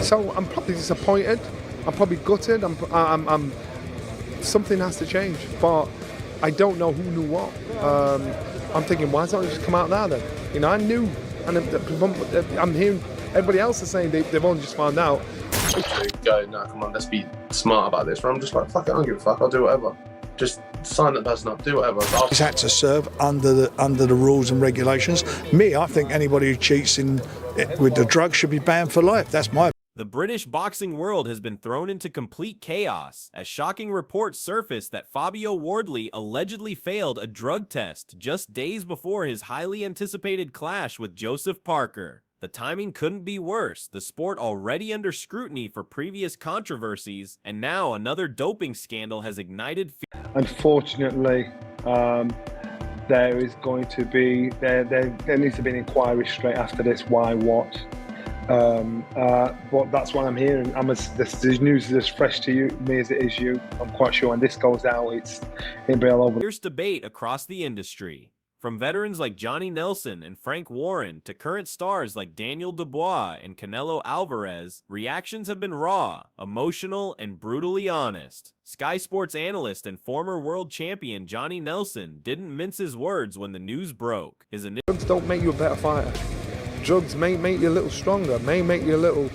So I'm probably disappointed. I'm probably gutted. I'm something has to change. But I don't know who knew what. I'm thinking, why don't it just come out there then? You know, I knew, and I'm hearing everybody else is saying they've only just found out. Go, no, come on, let's be smart about this. But I'm just like, fuck it, I don't give a fuck. I'll do whatever. Just sign that person up, do whatever. He's had to serve under the rules and regulations. Me, I think anybody who cheats with the drug should be banned for life. That's my. The British boxing world has been thrown into complete chaos as shocking reports surfaced that Fabio Wardley allegedly failed a drug test just days before his highly anticipated clash with Joseph Parker. The timing couldn't be worse, the sport already under scrutiny for previous controversies, and now another doping scandal has ignited fear. Unfortunately, there is going to be, there needs to be an inquiry straight after this, why, what. But that's what I'm hearing. This news is as fresh to me as it is you. I'm quite sure when this goes out, it'll be all over. Fierce debate across the industry. From veterans like Johnny Nelson and Frank Warren to current stars like Daniel Dubois and Canelo Alvarez, reactions have been raw, emotional, and brutally honest. Sky Sports analyst and former world champion Johnny Nelson didn't mince his words when the news broke. Drugs don't make you a better fighter. Drugs may make you a little stronger, may make you a little,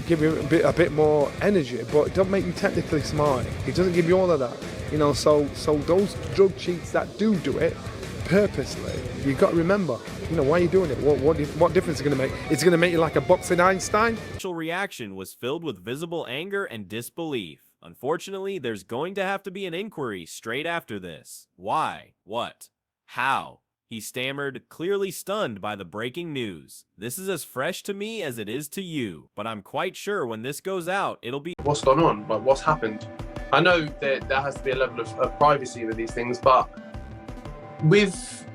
give you a bit more energy, but it don't make you technically smart. It doesn't give you all of that. You know, so those drug cheats that do it purposely, you've got to remember, you know, why are you doing it? What difference is it going to make? It's going to make you like a boxing Einstein? The initial reaction was filled with visible anger and disbelief. Unfortunately, there's going to have to be an inquiry straight after this. Why? What? How? He stammered, clearly stunned by the breaking news. This is as fresh to me as it is to you, but I'm quite sure when this goes out, it'll be... What's gone on? Like, what's happened? I know that there has to be a level of privacy with these things, but with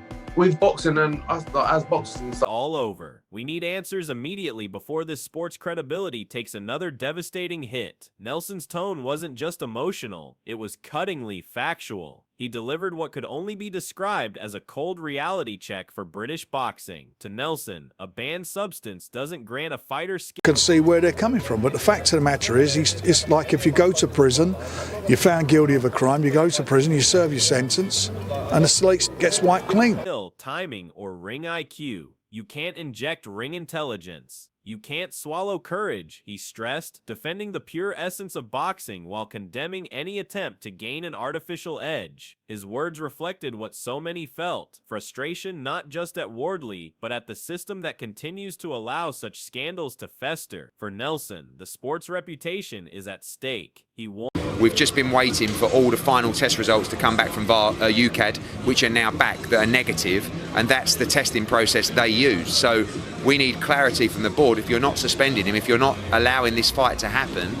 boxing and as boxers and stuff, all over. We need answers immediately before this sport's credibility takes another devastating hit. Nelson's tone wasn't just emotional, it was cuttingly factual. He delivered what could only be described as a cold reality check for British boxing. To Nelson, a banned substance doesn't grant a fighter skill. You can see where they're coming from, but the fact of the matter is, it's like if you go to prison, you're found guilty of a crime, you go to prison, you serve your sentence, and the slate gets wiped clean. Timing, or ring IQ. You can't inject ring intelligence. You can't swallow courage, he stressed, defending the pure essence of boxing while condemning any attempt to gain an artificial edge. His words reflected what so many felt, frustration not just at Wardley, but at the system that continues to allow such scandals to fester. For Nelson, the sport's reputation is at stake. He warned. We've just been waiting for all the final test results to come back from UKAD, which are now back, that are negative, and that's the testing process they use. So we need clarity from the board. If you're not suspending him, if you're not allowing this fight to happen,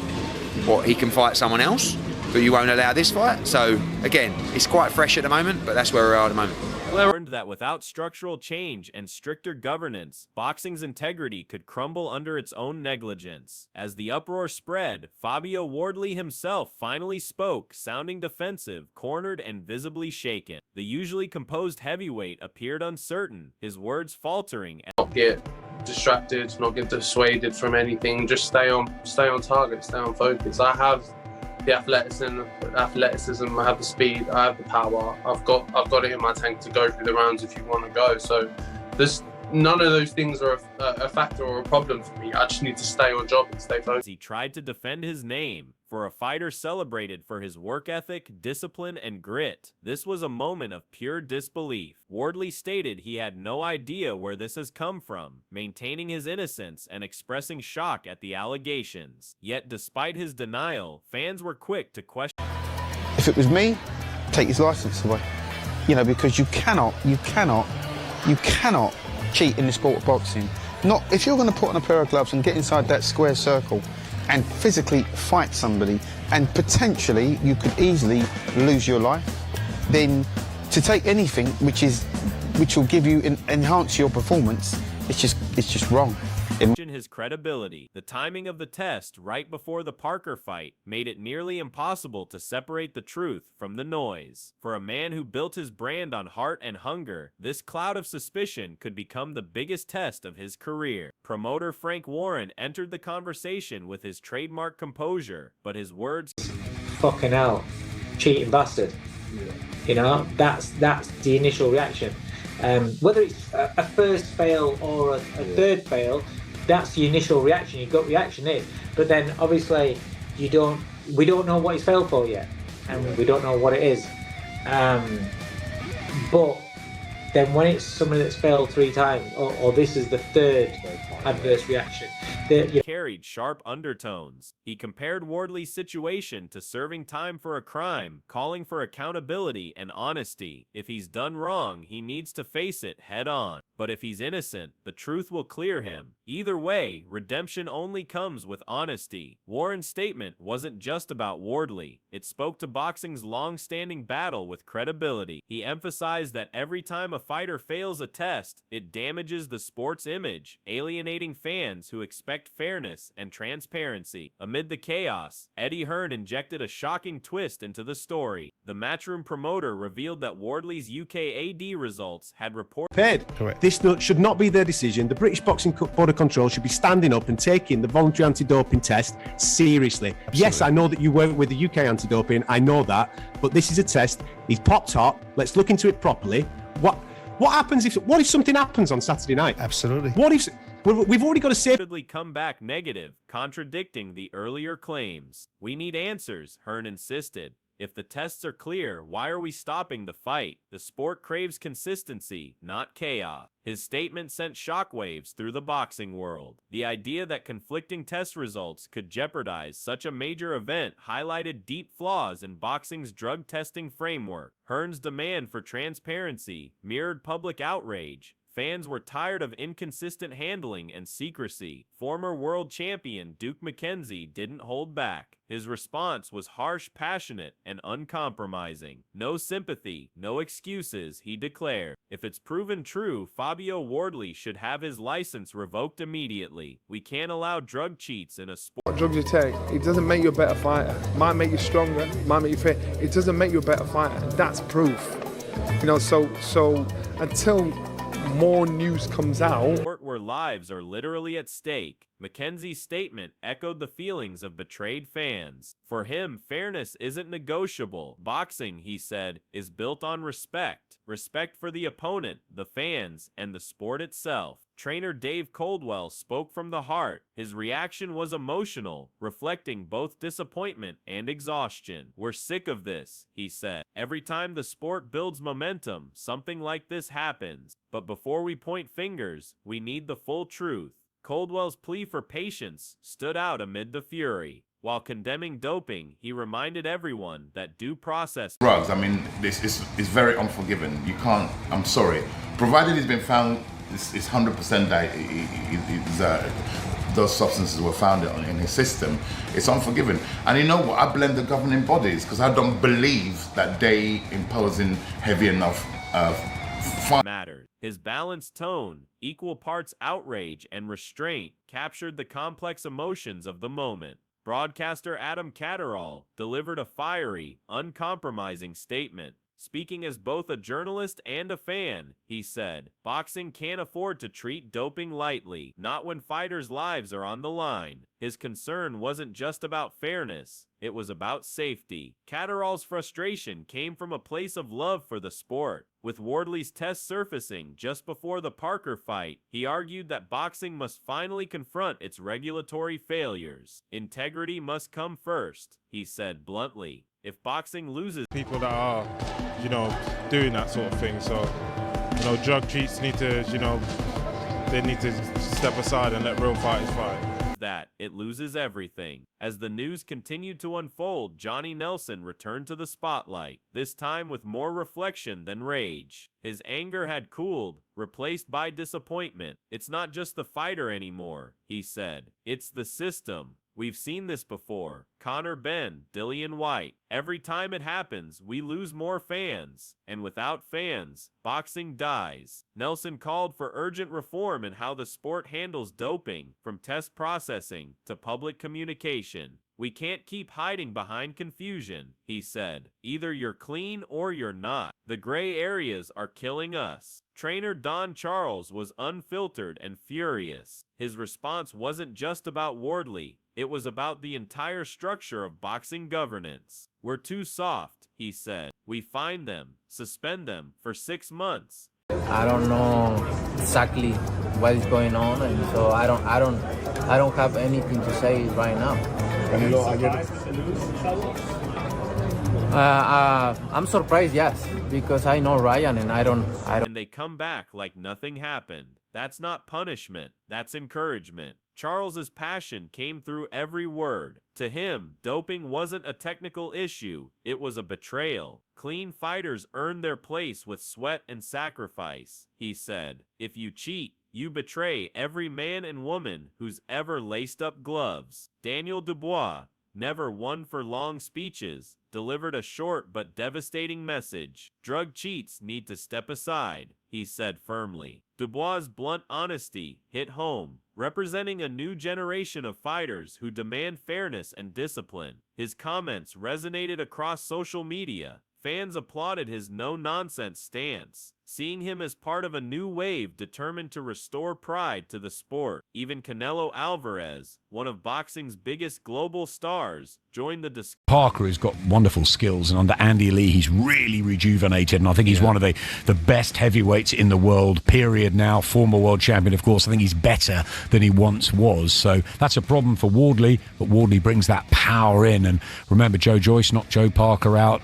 he can fight someone else, but you won't allow this fight. So again, it's quite fresh at the moment, but that's where we are at the moment. Learned that without structural change and stricter governance, boxing's integrity could crumble under its own negligence. As the uproar spread, Fabio Wardley himself finally spoke, sounding defensive, cornered, and visibly shaken. The usually composed heavyweight appeared uncertain, his words faltering. Not get distracted, not get dissuaded from anything. Just stay on target, stay on focus. I have the athleticism, I have the speed, I have the power. I've got it in my tank to go through the rounds if you want to go. So there's none of those things are a factor or a problem for me. I just need to stay on job and stay focused. He tried to defend his name. For a fighter celebrated for his work ethic, discipline, and grit, this was a moment of pure disbelief. Wardley stated he had no idea where this has come from, maintaining his innocence and expressing shock at the allegations. Yet despite his denial, fans were quick to question. If it was me, take his license away. You know, because you cannot cheat in the sport of boxing. Not if you're going to put on a pair of gloves and get inside that square circle and physically fight somebody, and potentially you could easily lose your life, then to take anything which will give you enhance your performance, it's just wrong. His credibility. The timing of the test right before the Parker fight made it nearly impossible to separate the truth from the noise. For a man who built his brand on heart and hunger, this cloud of suspicion could become the biggest test of his career. Promoter Frank Warren entered the conversation with his trademark composure, but his words, "Fucking hell, cheating bastard." You know, that's the initial reaction. Whether it's a first fail or a third fail, that's the initial reaction. Your gut reaction is, but then obviously we don't know what he's failed for yet, and we don't know what it is. But then when it's somebody that's failed 3 times, or this is the third adverse reaction, carried sharp undertones. He compared Wardley's situation to serving time for a crime, calling for accountability and honesty. If he's done wrong, he needs to face it head on. But if he's innocent, the truth will clear him. Either way, redemption only comes with honesty. Warren's statement wasn't just about Wardley. It spoke to boxing's long-standing battle with credibility. He emphasized that every time a fighter fails a test, it damages the sport's image, alienating fans who expect fairness and transparency. Amid the chaos, Eddie Hearn injected a shocking twist into the story. The Matchroom promoter revealed that Wardley's UKAD results had reported. Correct. This should not be their decision. The British Boxing Board of Control should be standing up and taking the voluntary anti-doping test seriously. Absolutely. Yes, I know that you work with the UK anti-doping, I know that, but this is a test. He's popped hot. Let's look into it properly. What happens what if something happens on Saturday night? Absolutely. What if we've already got to say come back negative, contradicting the earlier claims. We need answers, Hearn insisted. If the tests are clear, why are we stopping the fight? The sport craves consistency, not chaos. His statement sent shockwaves through the boxing world. The idea that conflicting test results could jeopardize such a major event highlighted deep flaws in boxing's drug testing framework. Hearn's demand for transparency mirrored public outrage. Fans were tired of inconsistent handling and secrecy. Former world champion Duke McKenzie didn't hold back. His response was harsh, passionate, and uncompromising. No sympathy, no excuses, he declared. If it's proven true, Fabio Wardley should have his license revoked immediately. We can't allow drug cheats in a sport. What drugs you take, it doesn't make you a better fighter. Might make you stronger, might make you fit. It doesn't make you a better fighter. That's proof. You know, so until more news comes out where lives are literally at stake, McKenzie's statement echoed the feelings of betrayed fans. For him, fairness isn't negotiable. Boxing, he said, is built on respect. Respect for the opponent, the fans, and the sport itself. Trainer Dave Coldwell spoke from the heart. His reaction was emotional, reflecting both disappointment and exhaustion. We're sick of this, he said. Every time the sport builds momentum, something like this happens. But before we point fingers, we need the full truth. Coldwell's plea for patience stood out amid the fury. While condemning doping, he reminded everyone that due process... Drugs, I mean, this is very unforgiving. You can't, I'm sorry. Provided he's been found, it's 100% that those substances were found in his system, it's unforgiving. And you know what, I blame the governing bodies because I don't believe that they imposing heavy enough mattered. His balanced tone, equal parts outrage and restraint, captured the complex emotions of the moment. Broadcaster Adam Catterall delivered a fiery, uncompromising statement. Speaking as both a journalist and a fan, he said, "Boxing can't afford to treat doping lightly, not when fighters' lives are on the line." His concern wasn't just about fairness, it was about safety. Catterall's frustration came from a place of love for the sport. With Wardley's test surfacing just before the Parker fight, he argued that boxing must finally confront its regulatory failures. Integrity must come first, he said bluntly. If boxing loses... People that are, doing that sort of thing, so, drug cheats need to, they need to step aside and let real fighters fight. That it loses everything. As the news continued to unfold, Johnny Nelson returned to the spotlight, this time with more reflection than rage. His anger had cooled, replaced by disappointment. It's not just the fighter anymore, he said. It's the system. We've seen this before. Conor Benn, Dillian White. Every time it happens, we lose more fans. And without fans, boxing dies. Nelson called for urgent reform in how the sport handles doping, from test processing to public communication. We can't keep hiding behind confusion, he said. Either you're clean or you're not. The gray areas are killing us. Trainer Don Charles was unfiltered and furious. His response wasn't just about Wardley. It was about the entire structure of boxing governance. We're too soft, he said. We fine them, suspend them for 6 months. I don't know exactly what is going on, and so I don't have anything to say right now. I'm surprised, yes, because I know Ryan, and I don't. And they come back like nothing happened. That's not punishment. That's encouragement. Charles's passion came through every word. To him, doping wasn't a technical issue. It was a betrayal. Clean fighters earn their place with sweat and sacrifice, he said. If you cheat, you betray every man and woman who's ever laced up gloves. Daniel Dubois, never one for long speeches, delivered a short but devastating message. Drug cheats need to step aside, he said firmly. Dubois' blunt honesty hit home, representing a new generation of fighters who demand fairness and discipline. His comments resonated across social media. Fans applauded his no-nonsense stance, seeing him as part of a new wave determined to restore pride to the sport. Even Canelo Alvarez, one of boxing's biggest global stars, joined the discussion. Parker has got wonderful skills, and under Andy Lee he's really rejuvenated, and I think he's one of the best heavyweights in the world, period now. Former world champion, of course. I think he's better than he once was, so that's a problem for Wardley, but Wardley brings that power in. And remember, Joe Joyce knocked Joe Parker out.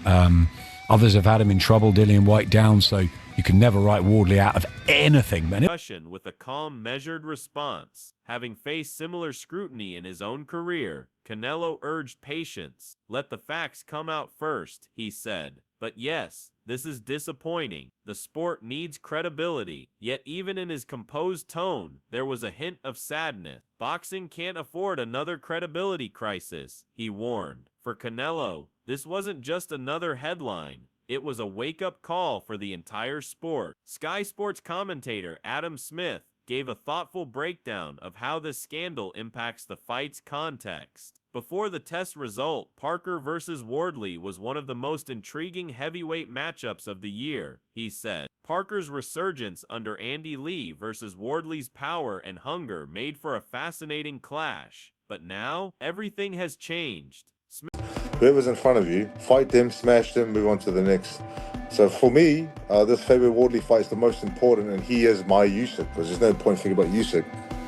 Others have had him in trouble, Dillian White down, so you can never write Wardley out of anything. With a calm, measured response. Having faced similar scrutiny in his own career, Canelo urged patience. Let the facts come out first, he said. But yes, this is disappointing. The sport needs credibility. Yet even in his composed tone, there was a hint of sadness. Boxing can't afford another credibility crisis, he warned. For Canelo, this wasn't just another headline. It was a wake-up call for the entire sport. Sky Sports commentator Adam Smith gave a thoughtful breakdown of how this scandal impacts the fight's context. Before the test result, Parker versus Wardley was one of the most intriguing heavyweight matchups of the year, he said. Parker's resurgence under Andy Lee versus Wardley's power and hunger made for a fascinating clash. But now, everything has changed. Whoever's in front of you, fight them, smash them, move on to the next. So for me, this Fabio Wardley fight is the most important, and he is my Usyk, because there's no point thinking about Usyk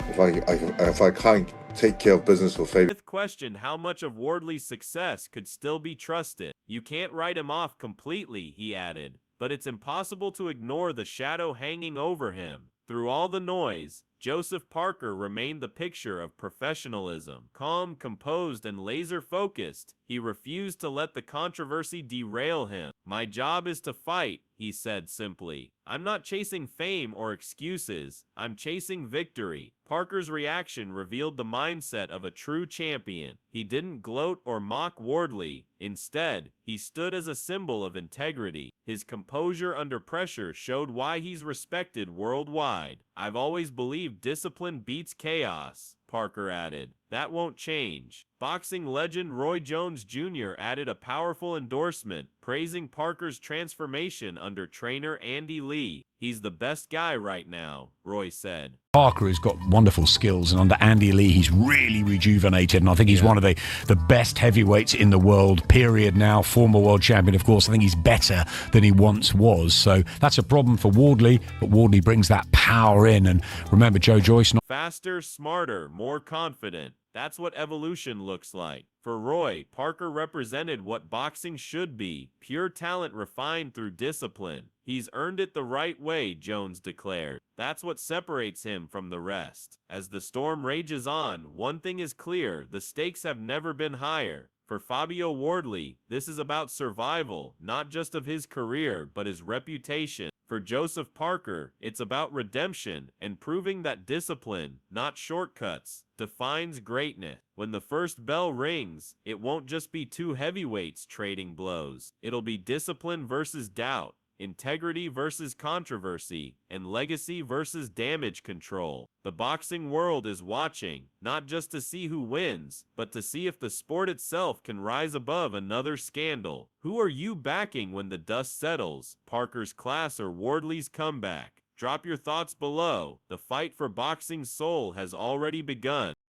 if I can't take care of business for Fabio. Smith questioned how much of Wardley's success could still be trusted. You can't write him off completely, he added, but it's impossible to ignore the shadow hanging over him. Through all the noise, Joseph Parker remained the picture of professionalism. Calm, composed, and laser-focused, he refused to let the controversy derail him. My job is to fight, he said simply. I'm not chasing fame or excuses. I'm chasing victory. Parker's reaction revealed the mindset of a true champion. He didn't gloat or mock Wardley. Instead, he stood as a symbol of integrity. His composure under pressure showed why he's respected worldwide. I've always believed discipline beats chaos, Parker added. That won't change. Boxing legend Roy Jones Jr. added a powerful endorsement, praising Parker's transformation under trainer Andy Lee. He's the best guy right now, Roy said. Parker has got wonderful skills, and under Andy Lee he's really rejuvenated, and I think he's one of the best heavyweights in the world, period now. Former world champion, of course. I think he's better than he once was, so that's a problem for Wardley, but Wardley brings that power in. And remember, Joe Joyce... Faster, smarter, more confident. That's what evolution looks like. For Roy, Parker represented what boxing should be, pure talent refined through discipline. He's earned it the right way, Jones declared. That's what separates him from the rest. As the storm rages on, one thing is clear, the stakes have never been higher. For Fabio Wardley, this is about survival, not just of his career, but his reputation. For Joseph Parker, it's about redemption and proving that discipline, not shortcuts, defines greatness. When the first bell rings, it won't just be two heavyweights trading blows. It'll be discipline versus doubt, integrity versus controversy, and legacy versus damage control. The boxing world is watching, not just to see who wins, but to see if the sport itself can rise above another scandal. Who are you backing when the dust settles? Parker's class or Wardley's comeback? Drop your thoughts below. The fight for boxing's soul has already begun.